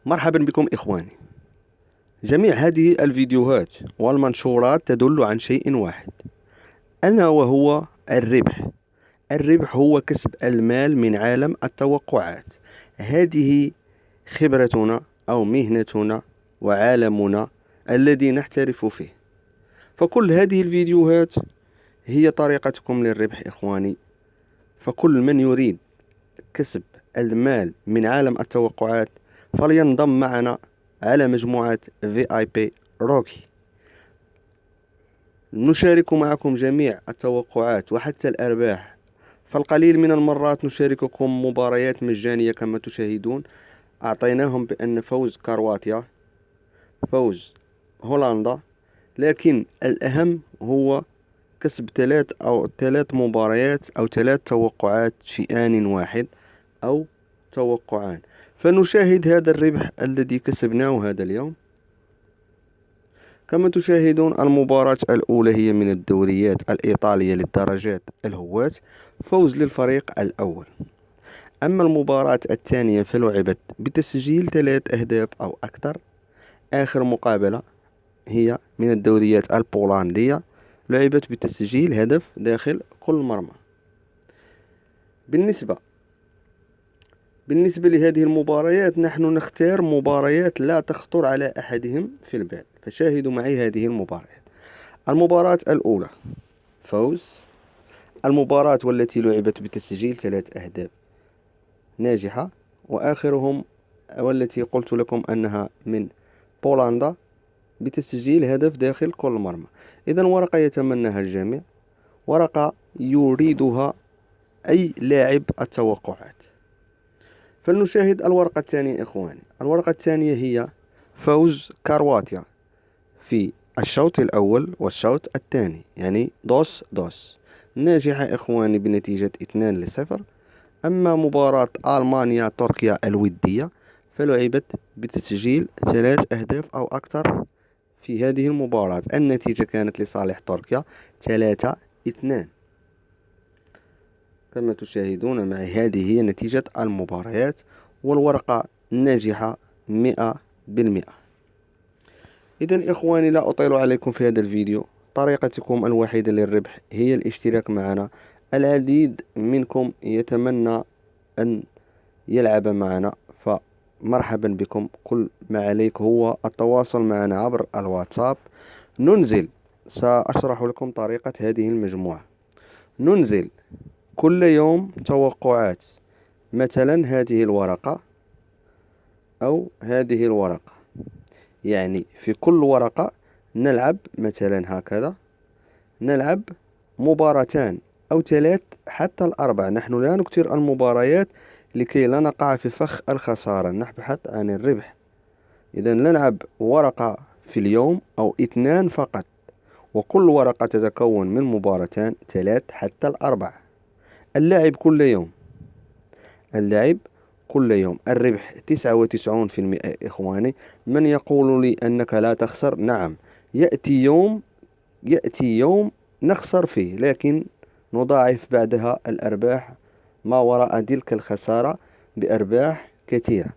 مرحبا بكم إخواني. جميع هذه الفيديوهات والمنشورات تدل عن شيء واحد، ألا وهو الربح. الربح هو كسب المال من عالم التوقعات. هذه خبرتنا أو مهنتنا وعالمنا الذي نحترف فيه. فكل هذه الفيديوهات هي طريقتكم للربح إخواني. فكل من يريد كسب المال من عالم التوقعات فلينضم معنا على مجموعة VIP روكي. نشارك معكم جميع التوقعات وحتى الأرباح. فالقليل من المرات نشارككم مباريات مجانية كما تشاهدون. أعطيناهم بأن فوز كرواتيا، فوز هولندا، لكن الأهم هو كسب ثلاث مباريات أو ثلاث توقعات في آن واحد أو توقعان. فنشاهد هذا الربح الذي كسبناه هذا اليوم. كما تشاهدون المباراة الأولى هي من الدوريات الإيطالية للدرجات الهواة، فوز للفريق الأول. أما المباراة الثانية فلعبت بتسجيل 3 أهداف أو أكثر. آخر مقابلة هي من الدوريات البولندية، لعبت بتسجيل هدف داخل كل مرمى. بالنسبة لهذه المباريات نحن نختار مباريات لا تخطر على أحدهم في البال. فشاهدوا معي هذه المباريات. المباراة الأولى فوز. المباراة والتي لعبت بتسجيل 3 أهداف ناجحة، وآخرهم والتي قلت لكم أنها من بولندا بتسجيل هدف داخل كل مرمى. إذن ورقة يتمناها الجميع، ورقة يريدها أي لاعب التوقعات. فلنشاهد الورقة الثانية إخواني. الورقة الثانية هي فوز كرواتيا في الشوط الأول والشوط الثاني، يعني دوس ناجحة إخواني بنتيجة 2-0. أما مباراة ألمانيا تركيا الودية فلعبت بتسجيل 3 أهداف أو أكثر. في هذه المباراة النتيجة كانت لصالح تركيا 3-2. كما تشاهدون معي هذه هي نتيجة المباريات، والورقة ناجحة 100%. إذن إخواني لا أطيل عليكم في هذا الفيديو. طريقتكم الوحيدة للربح هي الاشتراك معنا. العديد منكم يتمنى أن يلعب معنا، فمرحبا بكم. كل ما عليك هو التواصل معنا عبر الواتساب. سأشرح لكم طريقة هذه المجموعة. ننزل كل يوم توقعات، مثلا هذه الورقة أو هذه الورقة، يعني في كل ورقة نلعب مثلا هكذا، نلعب مباراتان أو 3 حتى 4. نحن لا نكثر المباريات لكي لا نقع في فخ الخسارة، نبحث عن الربح. إذا نلعب ورقة في اليوم أو 2 فقط، وكل ورقة تتكون من مباراتان 3 حتى 4. اللعب كل يوم، اللعب كل يوم. الربح 99% إخواني. من يقول لي أنك لا تخسر؟ نعم، يأتي يوم نخسر فيه، لكن نضاعف بعدها الأرباح ما وراء تلك الخسارة بأرباح كثيرة.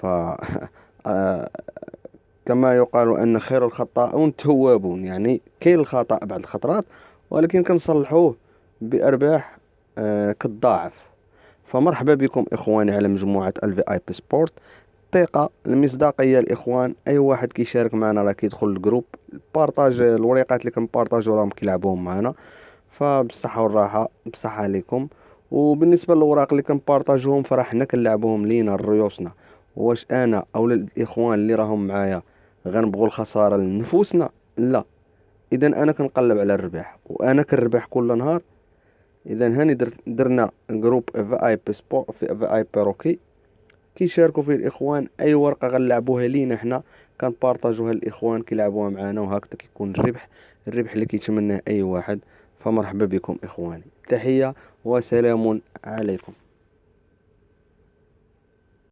ف كما يقال أن خير الخطاؤون توابون، يعني كاين الخطأ بعض الخطرات ولكن كنصلحوه بأرباح كتضاعف. فمرحبا بكم إخواني على مجموعة VIP سبورت. الثقة، المصداقية الإخوان. أي واحد كيشارك معنا راه كيدخل الجروب، بارطاج الوريقات اللي كنبارطاجو راهم كيلعبوهم معنا. فبالصحة والراحة، بصحة عليكم. وبالنسبة للوراق اللي كنبارطاجوهم فراه حنا كنلعبوهم لينا ريوسنا. واش أنا أو الإخوان اللي راهم معايا غنبغوا الخسارة لنفوسنا؟ لا. إذا أنا كنقلب على الربح وأنا كنربح كل نهار. إذا هاني درنا جروب VIP سبورت في VIP روكي كيشاركوا فيه الإخوان. أي ورقة غنلعبوها لينا حنا كنبارطاجوها الإخوان كيلعبوها معنا، وهكذا كيكون الربح اللي كيتمناه أي واحد. فمرحبا بكم إخواني، تحية وسلام عليكم.